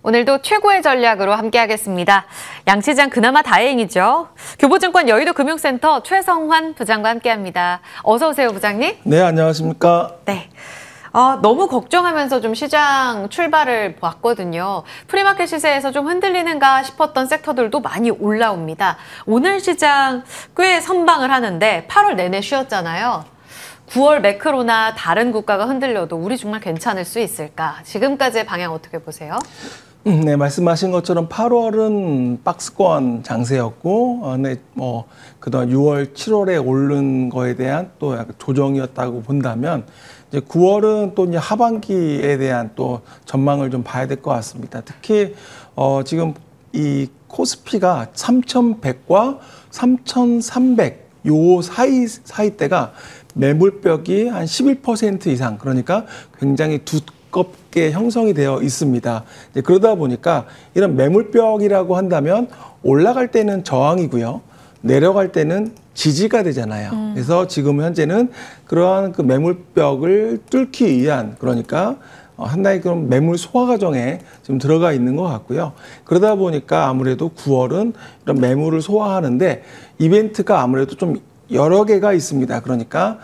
오늘도 최고의 전략으로 함께하겠습니다. 양시장 그나마 다행이죠. 교보증권 여의도 금융센터 최성환 부장과 함께합니다. 어서 오세요, 부장님. 네, 안녕하십니까. 네. 너무 걱정하면서 좀 시장 출발을 봤거든요. 프리마켓 시세에서 좀 흔들리는가 싶었던 섹터들도 많이 올라옵니다. 오늘 시장 꽤 선방을 하는데 8월 내내 쉬었잖아요. 9월 매크로나 다른 국가가 흔들려도 우리 정말 괜찮을 수 있을까? 지금까지의 방향 어떻게 보세요? 네, 말씀하신 것처럼 8월은 박스권 장세였고, 그동안 6월, 7월에 오른 거에 대한 또 약간 조정이었다고 본다면, 이제 9월은 또 이제 하반기에 대한 또 전망을 좀 봐야 될 것 같습니다. 특히, 지금 이 코스피가 3,100과 3,300, 요 사이대가 매물벽이 한 11% 이상, 그러니까 굉장히 두껍게 형성이 되어 있습니다. 이제 그러다 보니까 이런 매물벽이라고 한다면 올라갈 때는 저항이고요. 내려갈 때는 지지가 되잖아요. 그래서 지금 현재는 그러한 그 매물벽을 뚫기 위한, 그러니까 하나의 그런 매물 소화 과정에 지금 들어가 있는 것 같고요. 그러다 보니까 아무래도 9월은 이런 매물을 소화하는데 이벤트가 아무래도 좀 여러 개가 있습니다. 그러니까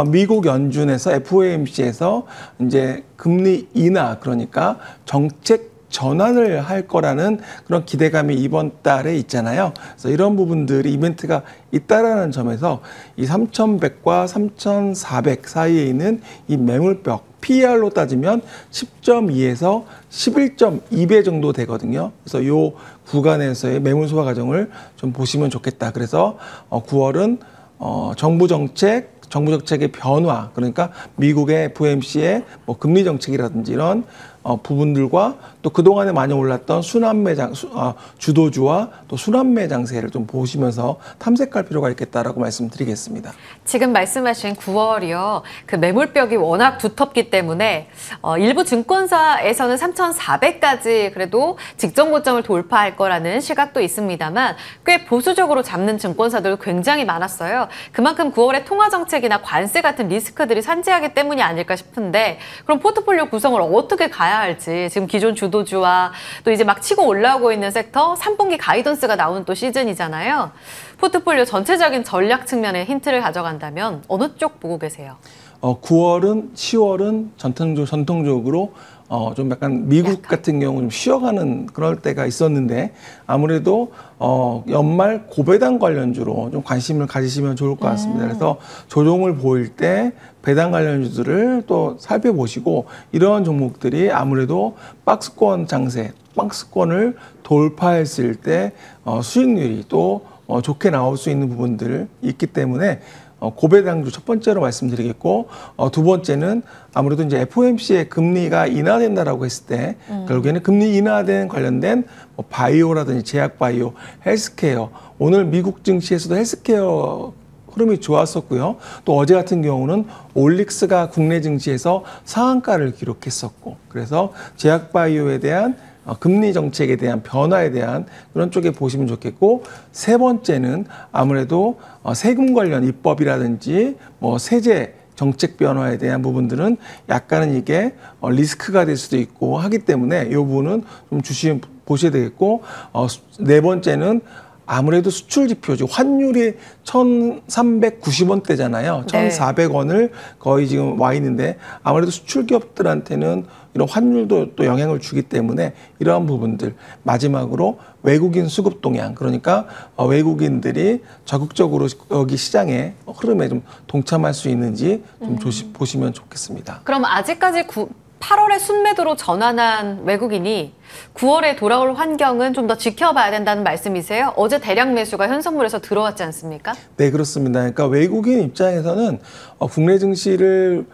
미국 연준에서 FOMC에서 이제 금리 인하, 그러니까 정책 전환을 할 거라는 그런 기대감이 이번 달에 있잖아요. 그래서 이런 부분들이 이벤트가 있다라는 점에서 이 3,100과 3,400 사이에 있는 이 매물벽, PER로 따지면 10.2에서 11.2배 정도 되거든요. 그래서 이 구간에서의 매물 소화 과정을 좀 보시면 좋겠다. 그래서 9월은 정부 정책의 변화, 그러니까 미국의 FOMC의 뭐 금리 정책이라든지 이런 부분들과 또 그동안에 많이 올랐던 주도주와 또 순환매 장세를 좀 보시면서 탐색할 필요가 있겠다라고 말씀드리겠습니다. 지금 말씀하신 9월이요. 그 매물벽이 워낙 두텁기 때문에 일부 증권사에서는 3,400까지 그래도 직전 고점을 돌파할 거라는 시각도 있습니다만 꽤 보수적으로 잡는 증권사들도 굉장히 많았어요. 그만큼 9월에 통화 정책이나 관세 같은 리스크들이 산재하기 때문이 아닐까 싶은데 그럼 포트폴리오 구성을 어떻게 가야 할지 지금 기존 주도주와 또 이제 막 치고 올라오고 있는 섹터 3분기 가이던스가 나오는 또 시즌이잖아요. 포트폴리오 전체적인 전략 측면의 힌트를 가져간다면 어느 쪽 보고 계세요? 9월은 10월은 전통적으로 좀 약간 미국 같은 경우 좀 쉬어가는 그럴 때가 있었는데 아무래도 연말 고배당 관련주로 좀 관심을 가지시면 좋을 것 같습니다. 그래서 조정을 보일 때 배당 관련주들을 또 살펴보시고 이러한 종목들이 아무래도 박스권 장세, 박스권을 돌파했을 때 수익률이 또 좋게 나올 수 있는 부분들이 있기 때문에 고배당주 첫 번째로 말씀드리겠고 두 번째는 아무래도 이제 FOMC의 금리가 인하된다라고 했을 때 결국에는 금리 인하된 관련된 뭐 바이오라든지 제약바이오, 헬스케어 오늘 미국 증시에서도 헬스케어 흐름이 좋았었고요. 또 어제 같은 경우는 올릭스가 국내 증시에서 상한가를 기록했었고 그래서 제약바이오에 대한 금리 정책에 대한 변화에 대한 그런 쪽에 보시면 좋겠고 세 번째는 아무래도 세금 관련 입법이라든지 뭐 세제 정책 변화에 대한 부분들은 약간은 이게 리스크가 될 수도 있고 하기 때문에 이 부분은 좀 보셔야 되겠고 네 번째는 아무래도 수출 지표죠. 환율이 1,390원대잖아요. 1,400원을 거의 지금 와 있는데 아무래도 수출 기업들한테는 이런 환율도 또 영향을 주기 때문에 이러한 부분들 마지막으로 외국인 수급 동향 그러니까 외국인들이 적극적으로 여기 시장의 흐름에 좀 동참할 수 있는지 좀 보시면 좋겠습니다. 그럼 아직까지 8월에 순매도로 전환한 외국인이 9월에 돌아올 환경은 좀 더 지켜봐야 된다는 말씀이세요? 어제 대량 매수가 현선물에서 들어왔지 않습니까? 네, 그렇습니다. 그러니까 외국인 입장에서는 국내 증시를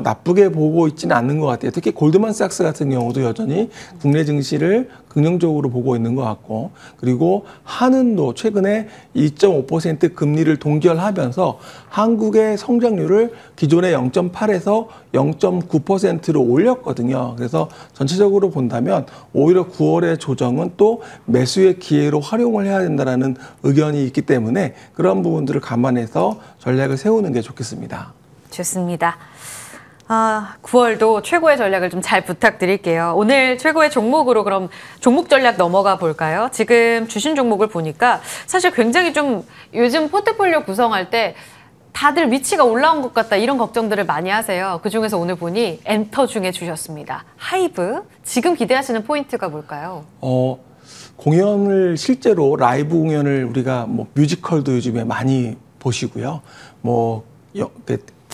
나쁘게 보고 있지는 않는 것 같아요. 특히 골드만삭스 같은 경우도 여전히 국내 증시를 긍정적으로 보고 있는 것 같고 그리고 한은도 최근에 2.5% 금리를 동결하면서 한국의 성장률을 기존의 0.8에서 0.9%로 올렸거든요. 그래서 전체적으로 본다면 오히려 9월의 조정은 또 매수의 기회로 활용을 해야 된다는 의견이 있기 때문에 그런 부분들을 감안해서 전략을 세우는 게 좋겠습니다. 좋습니다. 9월도 최고의 전략을 좀 잘 부탁드릴게요. 오늘 최고의 종목으로 그럼 종목 전략 넘어가 볼까요? 지금 주신 종목을 보니까 사실 굉장히 좀 요즘 포트폴리오 구성할 때 다들 위치가 올라온 것 같다 이런 걱정들을 많이 하세요. 그중에서 오늘 보니 엔터 중에 주셨습니다. 하이브. 지금 기대하시는 포인트가 뭘까요? 공연을 실제로 라이브 공연을 우리가 뭐 뮤지컬도 요즘에 많이 보시고요.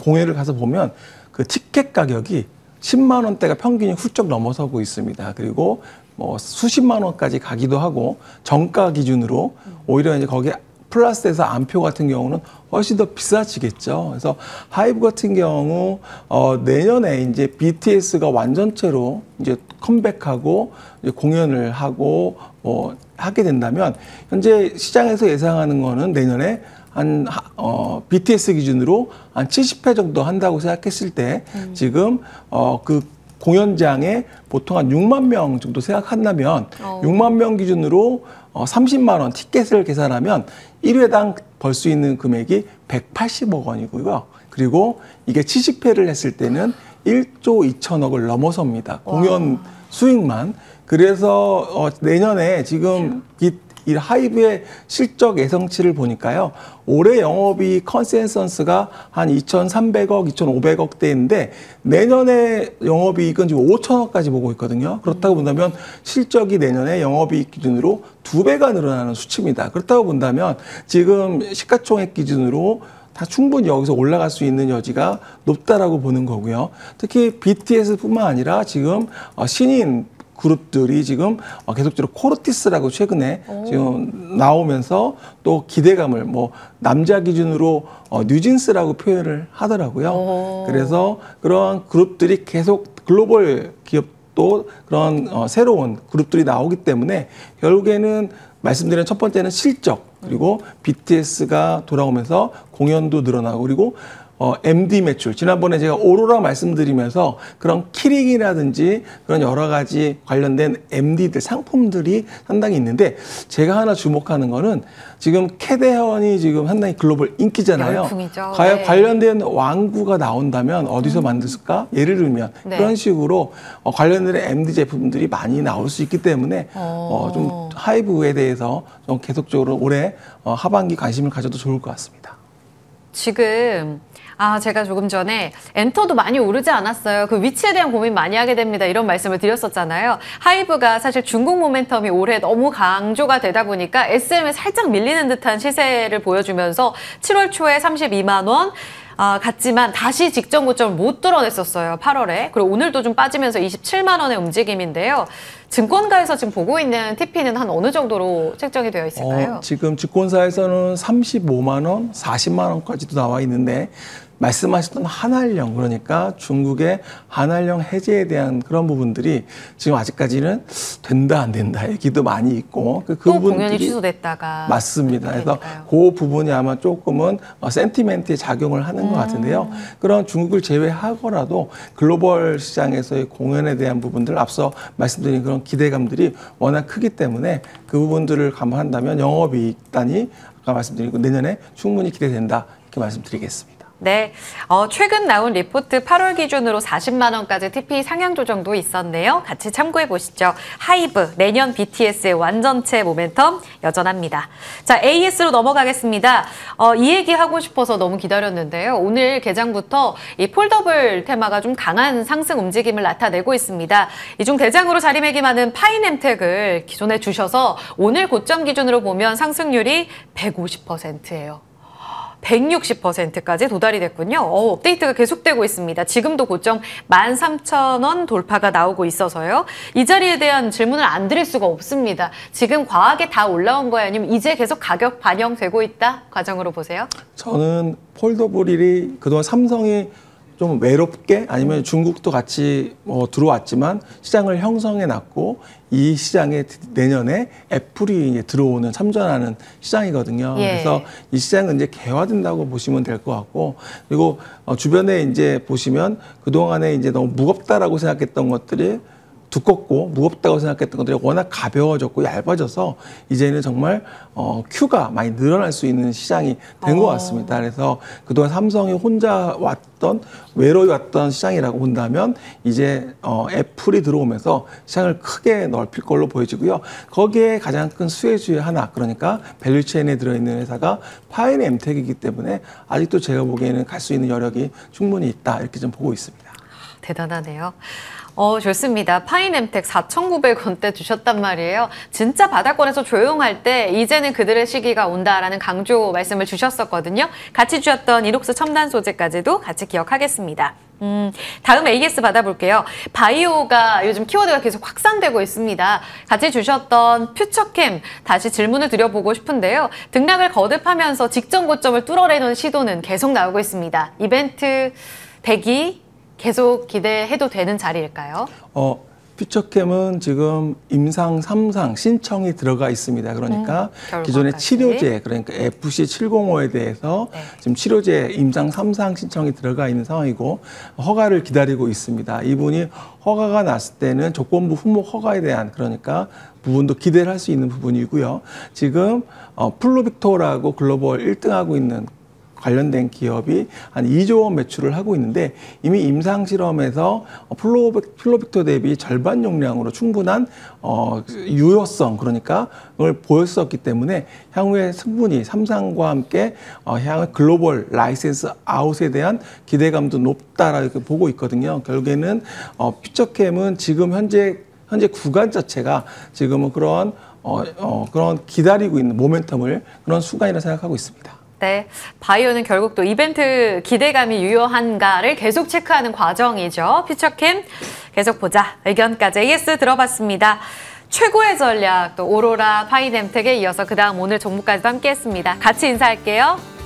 공연을 가서 보면 그 티켓 가격이 10만 원대가 평균이 훌쩍 넘어서고 있습니다. 그리고 뭐 수십만 원까지 가기도 하고 정가 기준으로 오히려 이제 거기에 플러스해서 안표 같은 경우는 훨씬 더 비싸지겠죠. 그래서 하이브 같은 경우 내년에 이제 BTS가 완전체로 이제 컴백하고 이제 공연을 하고 하게 된다면 현재 시장에서 예상하는 거는 내년에 BTS 기준으로 한 70회 정도 한다고 생각했을 때 지금 그 공연장에 보통 한 6만 명 정도 생각한다면 6만 명 기준으로 30만 원 티켓을 계산하면 1회당 벌 수 있는 금액이 180억 원이고요. 그리고 이게 70회를 했을 때는 1조 2천억을 넘어섭니다. 공연 수익만. 그래서 내년에 지금 이 하이브의 실적 예상치를 보니까요. 올해 영업이익 컨센서스가 한 2,300억, 2,500억대인데 내년에 영업이익은 지금 5천억까지 보고 있거든요. 그렇다고 본다면 실적이 내년에 영업이익 기준으로 2배가 늘어나는 수치입니다. 그렇다고 본다면 지금 시가총액 기준으로 다 충분히 여기서 올라갈 수 있는 여지가 높다라고 보는 거고요. 특히 BTS뿐만 아니라 지금 신인 그룹들이 지금 계속적으로 코르티스라고 최근에 지금 나오면서 또 기대감을 남자 기준으로 뉴진스라고 표현을 하더라고요. 그래서 그런 그룹들이 계속 글로벌 기업도 그런 새로운 그룹들이 나오기 때문에 결국에는 말씀드린 첫 번째는 실적 그리고 BTS가 돌아오면서 공연도 늘어나고 그리고 MD 매출. 지난번에 제가 오로라 말씀드리면서 그런 키링이라든지 그런 여러 가지 관련된 MD들 상품들이 상당히 있는데 제가 하나 주목하는 거는 지금 캐대헌이 지금 상당히 글로벌 인기잖아요. 열풍이죠. 네. 관련된 왕구가 나온다면 어디서 만들까? 예를 들면 그런 식으로 관련된 MD 제품들이 많이 나올 수 있기 때문에 좀 하이브에 대해서 좀 계속적으로 올해 하반기 관심을 가져도 좋을 것 같습니다. 지금 제가 조금 전에 엔터도 많이 오르지 않았어요. 그 위치에 대한 고민 많이 하게 됩니다. 이런 말씀을 드렸었잖아요. 하이브가 사실 중국 모멘텀이 올해 너무 강조가 되다 보니까 SM에 살짝 밀리는 듯한 시세를 보여주면서 7월 초에 32만 원 갔지만 다시 직전 고점을 못 뚫어냈었어요. 8월에. 그리고 오늘도 좀 빠지면서 27만 원의 움직임인데요. 증권가에서 지금 보고 있는 TP는 한 어느 정도로 책정이 되어 있을까요? 지금 증권사에서는 35만 원, 40만 원까지도 나와 있는데 말씀하셨던 한알령 그러니까 중국의 한알령 해제에 대한 그런 부분들이 지금 아직까지는 된다 안 된다 얘기도 많이 있고 그 또 부분들이 공연이 취소됐다가 맞습니다. 그래서 그 부분이 아마 조금은 센티멘트에 작용을 하는 것 같은데요. 그런 중국을 제외하고라도 글로벌 시장에서의 공연에 대한 부분들 앞서 말씀드린 그런 기대감들이 워낙 크기 때문에 그 부분들을 감안한다면 영업이익 단위 아까 말씀드린 그 내년에 충분히 기대된다 이렇게 말씀드리겠습니다. 네, 최근 나온 리포트 8월 기준으로 40만 원까지 TP 상향 조정도 있었네요. 같이 참고해 보시죠. 하이브, 내년 BTS의 완전체 모멘텀 여전합니다. 자, AS로 넘어가겠습니다. 이 얘기 하고 싶어서 너무 기다렸는데요. 오늘 개장부터 이 폴더블 테마가 좀 강한 상승 움직임을 나타내고 있습니다. 이 중 대장으로 자리매김하는 파이넴텍을 기존에 주셔서 오늘 고점 기준으로 보면 상승률이 150%예요. 160%까지 도달이 됐군요. 업데이트가 계속되고 있습니다. 지금도 고점 13,000원 돌파가 나오고 있어서요. 이 자리에 대한 질문을 안 드릴 수가 없습니다. 지금 과하게 다 올라온 거예요? 아니면 이제 계속 가격 반영되고 있다? 과정으로 보세요. 저는 폴더블이 그동안 삼성이 좀 외롭게 아니면 중국도 같이 들어왔지만 시장을 형성해 놨고 이 시장에 내년에 애플이 이제 들어오는 참전하는 시장이거든요. 예. 그래서 이 시장은 이제 개화된다고 보시면 될 것 같고 그리고 주변에 이제 보시면 그동안에 이제 너무 무겁다라고 생각했던 것들이 두껍고 무겁다고 생각했던 것들이 워낙 가벼워졌고 얇아져서 이제는 정말 큐가 많이 늘어날 수 있는 시장이 된 것 같습니다. 그래서 그동안 삼성이 혼자 왔던 외로이 왔던 시장이라고 본다면 이제 애플이 들어오면서 시장을 크게 넓힐 걸로 보여지고요. 거기에 가장 큰 수혜주의 하나, 그러니까 밸류체인에 들어있는 회사가 파이nem텍이기 때문에 아직도 제가 보기에는 갈 수 있는 여력이 충분히 있다, 이렇게 좀 보고 있습니다. 대단하네요. 좋습니다. 파이nem텍 4,900원대 주셨단 말이에요. 진짜 바닥권에서 조용할 때 이제는 그들의 시기가 온다라는 강조 말씀을 주셨었거든요. 같이 주셨던 이녹스 첨단 소재까지도 같이 기억하겠습니다. 다음 AS 받아볼게요. 바이오가 요즘 키워드가 계속 확산되고 있습니다. 같이 주셨던 퓨처캠 다시 질문을 드려보고 싶은데요. 등락을 거듭하면서 직전 고점을 뚫어내는 시도는 계속 나오고 있습니다. 이벤트 대기 계속 기대해도 되는 자리일까요? 퓨처캠은 지금 임상 3상 신청이 들어가 있습니다. 그러니까 기존의 치료제, 그러니까 FC705에 대해서 지금 치료제 임상 3상 신청이 들어가 있는 상황이고 허가를 기다리고 있습니다. 이분이 허가가 났을 때는 조건부 후목 허가에 대한, 그러니까 부분도 기대를 할 수 있는 부분이고요. 지금 플로빅토라고 글로벌 1등하고 있는 관련된 기업이 한 2조 원 매출을 하고 있는데 이미 임상 실험에서 플로빅토 대비 절반 용량으로 충분한 유효성, 그러니까 그걸 보였었기 때문에 향후에 충분히 삼성과 함께 향후 글로벌 라이센스 아웃에 대한 기대감도 높다라고 보고 있거든요. 결국에는 퓨처캠은 지금 현재 구간 자체가 지금은 그런 기다리고 있는 모멘텀을 그런 순간이라 생각하고 있습니다. 네, 바이오는 결국 또 이벤트 기대감이 유효한가를 계속 체크하는 과정이죠. 퓨처캠 계속 보자. 의견까지 AS 들어봤습니다. 최고의 전략, 또 오로라, 파이nem텍에 이어서 그 다음 오늘 종목까지도 함께했습니다. 같이 인사할게요.